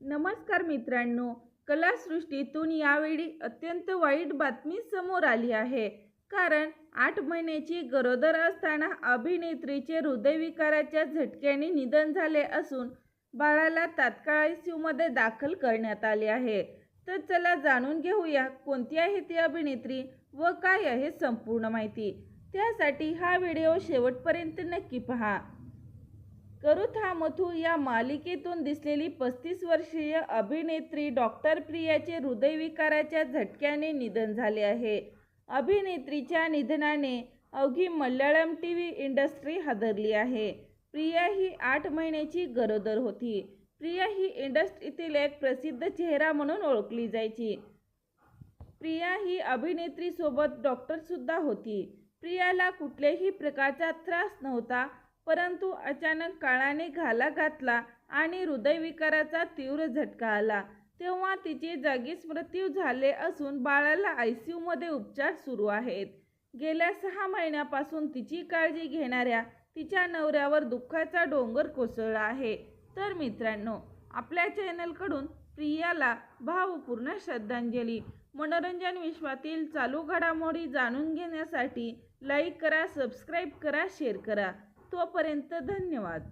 नमस्कार मित्रांनो, कलासृष्टीतून यावेळी अत्यंत वाईट बातमी समोर आली आहे. कारण 8 महिन्याची गरोदर असताना अभिनेत्रीचे हृदयविकाराच्या झटक्याने निधन झाले असून बाळाला तात्काळ आयसीयूमध्ये दाखल करण्यात आले आहे. तर चला जाणून घेऊया कोणती आहे ती अभिनेत्री व काय आहे संपूर्ण माहिती. त्यासाठी हा व्हिडिओ शेवटपर्यंत नक्की पहा. करू था मथू या मालिकेतून दिसलेली 35 वर्षीय अभिनेत्री डॉक्टर प्रियाचे हृदयविकाराच्या झटक्याने निधन झाले आहे. अभिनेत्रीच्या निधनाने अवघी मल्याळम टीव्ही इंडस्ट्री हादरली आहे. प्रिया ही 8 महिन्याची गरोदर होती. प्रिया ही इंडस्ट्रीतील एक प्रसिद्ध चेहरा म्हणून ओळखली जायची. प्रिया ही अभिनेत्रीसोबत डॉक्टरसुद्धा होती. प्रियाला कुठल्याही प्रकारचा त्रास नव्हता, परंतु अचानक काळाने घाला घातला आणि हृदयविकाराचा तीव्र झटका आला. तेव्हा तिचे जागीच मृत्यू झाले असून बाळाला आयसीयूमध्ये उपचार सुरू आहेत. गेल्या 6 महिन्यापासून तिची काळजी घेणाऱ्या तिच्या नवऱ्यावर दुःखाचा डोंगर कोसळला आहे. तर मित्रांनो, आपल्या चॅनलकडून प्रियाला भावपूर्ण श्रद्धांजली. मनोरंजन विश्वातील चालू घडामोडी जाणून घेण्यासाठी लाईक करा, सबस्क्राईब करा, शेअर करा. तोपर्यंत धन्यवाद.